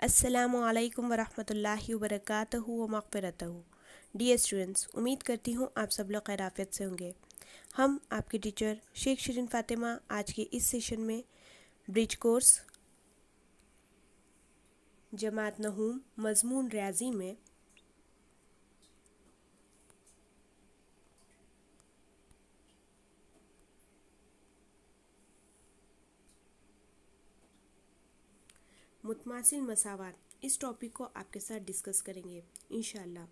अस्सलामु अलैकुम वरहमतुल्लाहि वबरकातुहू व मग़फ़िरतहू। डियर स्टूडेंट्स, उम्मीद करती हूँ आप सब लोग खैरियत से होंगे। हम आपके टीचर शेख शिरीन फ़ातिमा आज के इस सेशन में ब्रिज कोर्स जमात नहूम मज़मून रियाज़ी में मुतमासिल मसावात इस टॉपिक को आपके साथ डिस्कस करेंगे इंशाअल्लाह।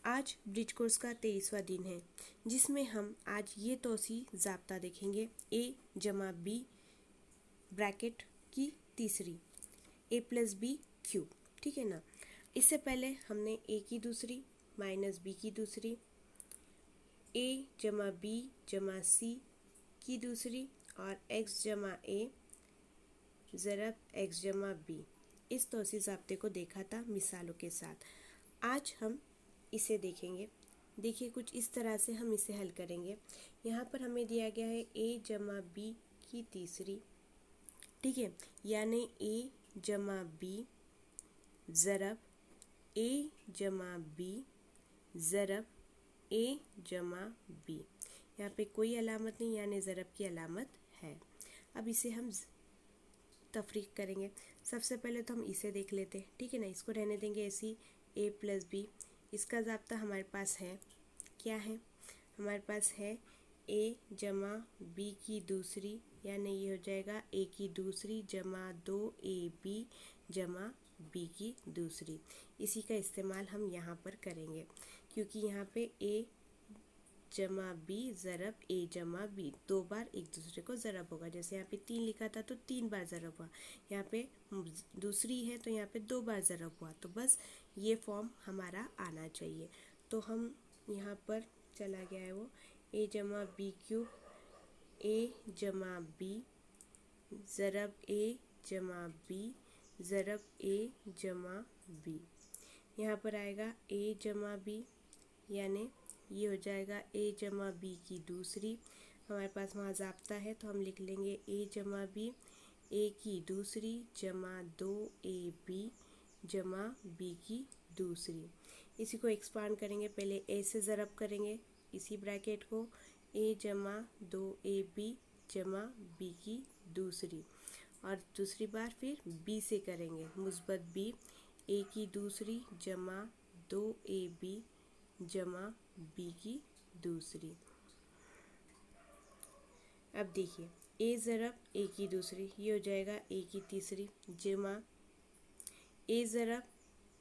आज ब्रिज कोर्स का 23वां दिन है, जिसमें हम आज ये तोसी ज़ाब्ता देखेंगे ए जमा बी ब्रैकेट की तीसरी ए प्लस बी क्यूब। ठीक है ना। इससे पहले हमने ए की दूसरी माइनस बी की दूसरी, ए जमा बी जमा सी की दूसरी और एक्स जमा ए ज़रब एक्स जमा बी, इस तोसी ज़ाब्ते को देखा था मिसालों के साथ। आज हम इसे देखेंगे। देखिए, कुछ इस तरह से हम इसे हल करेंगे। यहाँ पर हमें दिया गया है ए जमा बी की तीसरी, ठीक है, यानी ए जमा बी ज़रब ए जमा बी ज़रब ए जमा बी। यहाँ पे कोई अलामत नहीं, यानी ज़रब की अलामत है। अब इसे हम तफरीक करेंगे। सबसे पहले तो हम इसे देख लेते हैं, ठीक है ना। इसको रहने देंगे ऐसी ए प्लस बी। इसका ज़ाब्ता हमारे पास है, क्या है, हमारे पास है ए जमा बी की दूसरी, यानी ये हो जाएगा ए की दूसरी जमा 2ab जमा बी की दूसरी। इसी का इस्तेमाल हम यहाँ पर करेंगे, क्योंकि यहाँ पे ए जमा बी ज़रब ए जमा बी 2 बार एक दूसरे को ज़रब होगा। जैसे यहाँ पे 3 लिखा था तो 3 बार ज़रब हुआ, यहाँ पे दूसरी है तो यहाँ पे 2 बार ज़रब हुआ। तो बस ये फॉर्म हमारा आना चाहिए। तो हम यहाँ पर चला गया है वो ए जमा बी क्यूब ए जमा बी ज़रब ए जमा बी ज़रब ए जमा बी। यहाँ पर आएगा ए जमा बी, यानी ये हो जाएगा ए जमा बी की दूसरी। हमारे पास वहाँ ज़ाब्ता है तो हम लिख लेंगे ए जमा बी ए की दूसरी जमा 2ab जमा बी की दूसरी। इसी को एक्सपांड करेंगे, पहले ए से ज़रब करेंगे इसी ब्रैकेट को, ए जमा 2ab जमा बी की दूसरी, और दूसरी बार फिर बी से करेंगे मुस्बत बी ए की दूसरी जमा 2ab जमा बी की दूसरी। अब देखिए ए ज़रब ए की दूसरी, ये हो जाएगा ए की तीसरी जमा ए ज़रब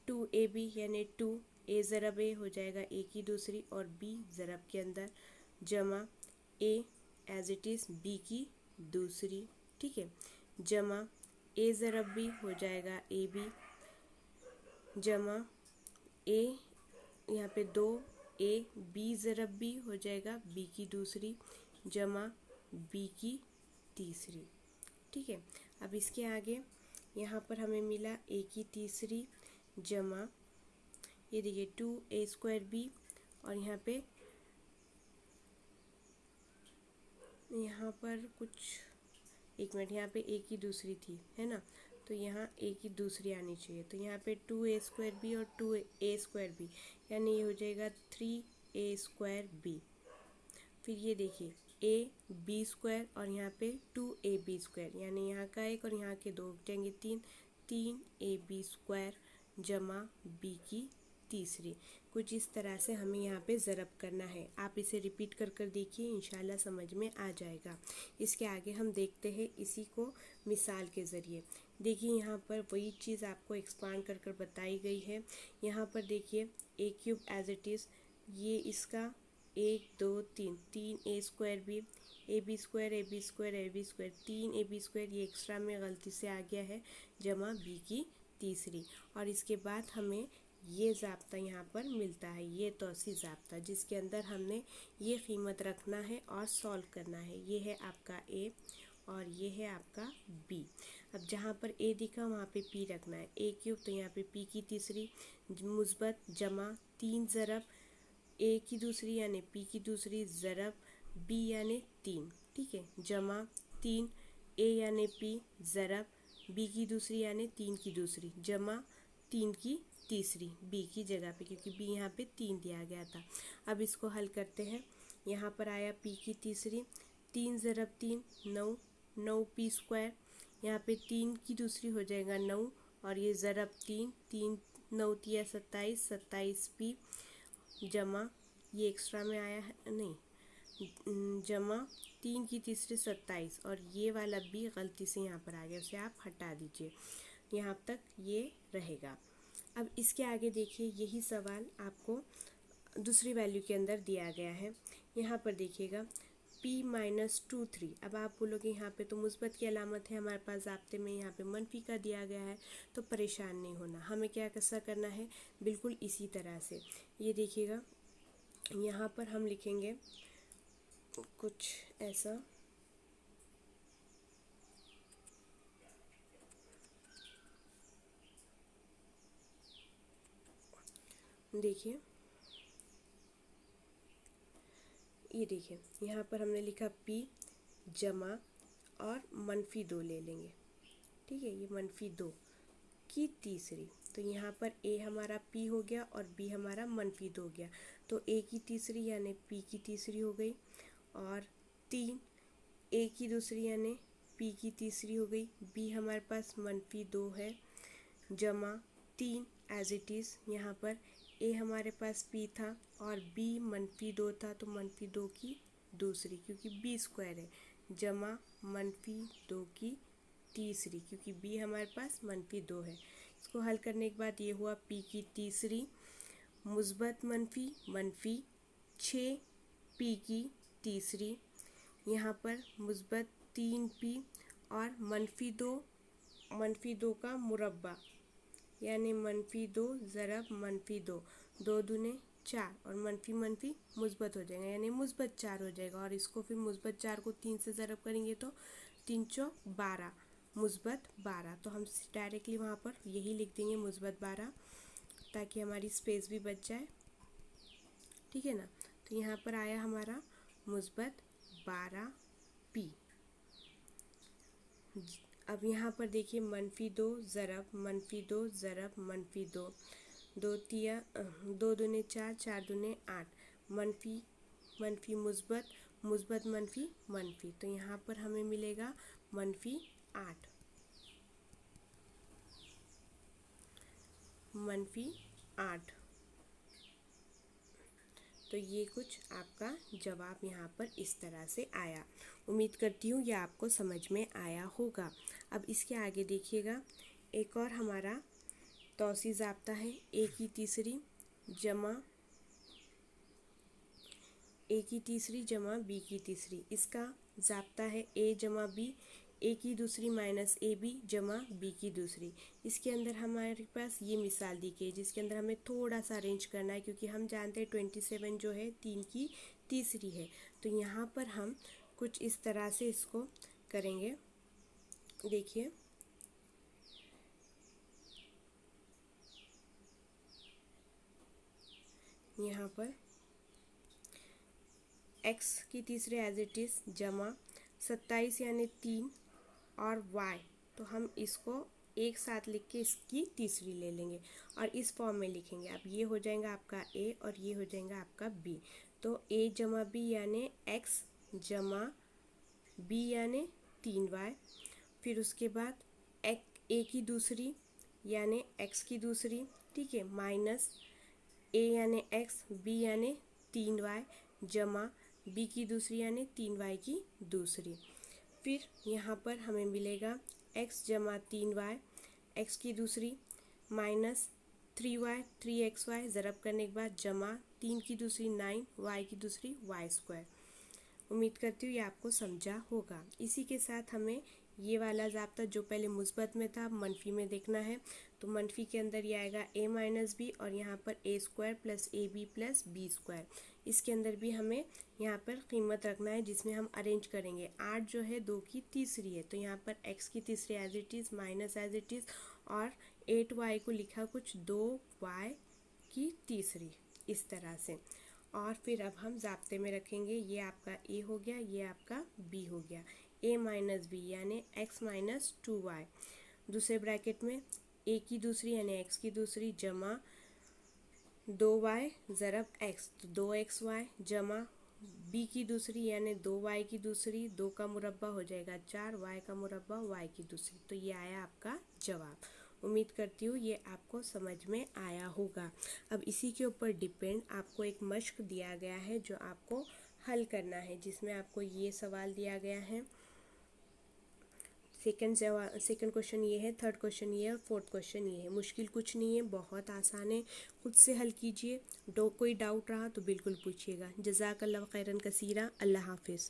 2ab, यानी 2 ए ज़रब ए हो जाएगा ए की दूसरी और बी ज़रब के अंदर जमा ए एज इट इज़ बी की दूसरी, ठीक है, जमा ए ज़रब बी हो जाएगा ए बी जमा ए यहाँ पे 2 ए बी ज़रब बी हो जाएगा बी की दूसरी जमा बी की तीसरी, ठीक है। अब इसके आगे यहाँ पर हमें मिला ए की तीसरी जमा ये देखिए 2a² बी, और यहाँ पे यहाँ पर कुछ एक मिनट, यहाँ पे ए की दूसरी थी है ना, तो यहाँ ए की दूसरी आनी चाहिए। तो यहाँ पे 2a² बी और 2a² बी, यानी ये हो जाएगा 3a² बी। फिर ये देखिए ए बी स्क्वायर और यहाँ पे 2ab², यानी यहाँ का एक और यहाँ के दो जाएंगे 3ab² जमा बी की तीसरी। कुछ इस तरह से हमें यहाँ पे ज़रब करना है। आप इसे रिपीट कर कर देखिए, इंशाल्लाह समझ में आ जाएगा। इसके आगे हम देखते हैं इसी को मिसाल के ज़रिए। देखिए यहाँ पर वही चीज़ आपको एक्सपांड कर कर बताई गई है। यहाँ पर देखिए a cube as it is, ये इसका 1 2 3 3a² b a b square a b square a b square 3ab², ये एक्स्ट्रा में गलती से आ गया है जमा बी की तीसरी। और इसके बाद हमें ये ज़ाब्ता यहाँ पर मिलता है, ये तोसी ज़ाब्ता, जिसके अंदर हमने ये कीमत रखना है और सॉल्व करना है। ये है आपका ए और ये है आपका बी। अब जहाँ पर ए दिखा वहाँ पे पी रखना है, ए क्यूब तो यहाँ पे पी की तीसरी मुस्बत जमा 3 ज़रब ए की दूसरी यानी पी की दूसरी ज़रब बी यानी 3, ठीक है, जमा 3 ए यानी पी ज़रब बी की दूसरी यानी 3 की दूसरी जमा 3 की तीसरी बी की जगह पे, क्योंकि बी यहाँ पे 3 दिया गया था। अब इसको हल करते हैं। यहाँ पर आया पी की तीसरी, 3 ज़रब 3 9, 9 पी स्क्वायर। यहाँ पे 3 की दूसरी हो जाएगा 9 और ये ज़रब 3, 3 9 तिया 27, 27 पी जमा ये एक्स्ट्रा में आया है नहीं, जमा 3 की तीसरी 27 और ये वाला बी गलती से यहाँ पर आ गया, उसे आप हटा दीजिए। यहाँ तक ये रहेगा। अब इसके आगे देखिए, यही सवाल आपको दूसरी वैल्यू के अंदर दिया गया है। यहाँ पर देखिएगा p माइनस 2 3। अब आप बोलोगे यहाँ पे तो मुस्बत की अलामत है हमारे पास ज़ाब्ते में, यहाँ पे मनफी का दिया गया है, तो परेशान नहीं होना। हमें क्या कैसा करना है, बिल्कुल इसी तरह से। ये देखिएगा यहाँ पर हम लिखेंगे कुछ ऐसा, देखिए ये देखिए यहाँ पर हमने लिखा p जमा और मनफी 2 ले लेंगे, ठीक है। ये मनफी 2 की तीसरी, तो यहाँ पर a हमारा p हो गया और b हमारा मनफी 2 हो गया, तो a की तीसरी यानी p की तीसरी हो गई और 3 a की दूसरी यानी p की तीसरी हो गई। b हमारे पास मनफी 2 है जमा 3 एज इट इज़, यहाँ पर a हमारे पास p था और b मनफी 2 था, तो मनफी 2 की दूसरी क्योंकि b स्क्वायर है जमा मनफी 2 की तीसरी, क्योंकि b हमारे पास मनफी 2 है। इसको हल करने के बाद ये हुआ p की तीसरी मुस्बत मनफी मनफी 6 p की तीसरी, यहाँ पर मुस्बत 3p और मनफी 2 का मुरब्बा यानी मनफी 2 ज़रब मनफी 2, 2 दूने 4 और मनफी मनफी मुस्बत हो जाएगा यानी मुस्बत 4 हो जाएगा। और इसको फिर मुस्बत 4 को 3 से ज़रब करेंगे तो 3 चौक 12 मुस्बत 12, तो हम डायरेक्टली वहाँ पर यही लिख देंगे मुस्बत 12 ताकि हमारी स्पेस भी बच जाए, ठीक है ना। तो यहाँ पर आया हमारा मुस्बत 12 p। अब यहाँ पर देखिए मनफी 2 ज़रब मनफी 2 ज़रब मनफी 2, 2 तिया 2 दूने 4, 4 दूने 8, मनफी मनफी मुस्बत मुस्बत मनफी मनफी, तो यहाँ पर हमें मिलेगा मनफी 8 मनफी 8। तो ये कुछ आपका जवाब यहाँ पर इस तरह से आया। उम्मीद करती हूँ ये आपको समझ में आया होगा। अब इसके आगे देखिएगा, एक और हमारा तौसी ज़ाब्ता है a की तीसरी जमा a की तीसरी जमा b की तीसरी। इसका ज़ाब्ता है a जमा b, a की दूसरी माइनस ए बी जमा b की दूसरी। इसके अंदर हमारे पास ये मिसाल दी गई जिसके अंदर हमें थोड़ा सा अरेंज करना है, क्योंकि हम जानते हैं 27 जो है 3 की तीसरी है। तो यहाँ पर हम कुछ इस तरह से इसको करेंगे। देखिए यहाँ पर x की तीसरी एज इट इज़ जमा 27 यानी 3 और y, तो हम इसको एक साथ लिख के इसकी तीसरी ले लेंगे और इस फॉर्म में लिखेंगे। अब ये हो जाएगा आपका a और ये हो जाएगा आपका b, तो a जमा b यानी x जमा b यानी 3y, फिर उसके बाद a की दूसरी यानी x की दूसरी, ठीक है, माइनस a यानी x b यानी 3y जमा b की दूसरी यानी 3y की दूसरी। फिर यहाँ पर हमें मिलेगा x जमा 3y, x की दूसरी माइनस 3y 3xy ज़रब करने के बाद जमा 3 की दूसरी 9, y की दूसरी y स्क्वायर। उम्मीद करती हूँ ये आपको समझा होगा। इसी के साथ हमें ये वाला ज़ाब्ता जो पहले मुस्बत में था मनफी में देखना है, तो मनफी के अंदर ये आएगा a माइनस बी और यहाँ पर a square plus a b plus b square. इसके अंदर भी हमें यहाँ पर कीमत रखना है जिसमें हम अरेंज करेंगे। 8 जो है 2 की तीसरी है, तो यहाँ पर x की तीसरी as it is minus as it is और 8y को लिखा कुछ 2y की तीसरी इस तरह से। और फिर अब हम ज़ाब्ते में रखेंगे, ये आपका a हो गया, ये आपका b हो गया, a माइनस बी यानी x माइनस 2y दूसरे ब्रैकेट में ए की दूसरी यानी एक्स की दूसरी जमा 2y ज़रब x, तो 2xy जमा b की दूसरी यानी 2y की दूसरी, 2 का मुरब्बा हो जाएगा 4, y का मुरब्बा y की दूसरी। तो ये आया आपका जवाब। उम्मीद करती हूँ ये आपको समझ में आया होगा। अब इसी के ऊपर डिपेंड आपको एक मश्क दिया गया है जो आपको हल करना है, जिसमें आपको ये सवाल दिया गया है। सेकंड क्वेश्चन ये है, थर्ड क्वेश्चन ये है और फोर्थ क्वेश्चन ये है। मुश्किल कुछ नहीं है, बहुत आसान है, खुद से हल कीजिए। कोई डाउट रहा तो बिल्कुल पूछिएगा। जज़ाकल्लाह खैरन कसीरा। अल्लाह हाफिज़।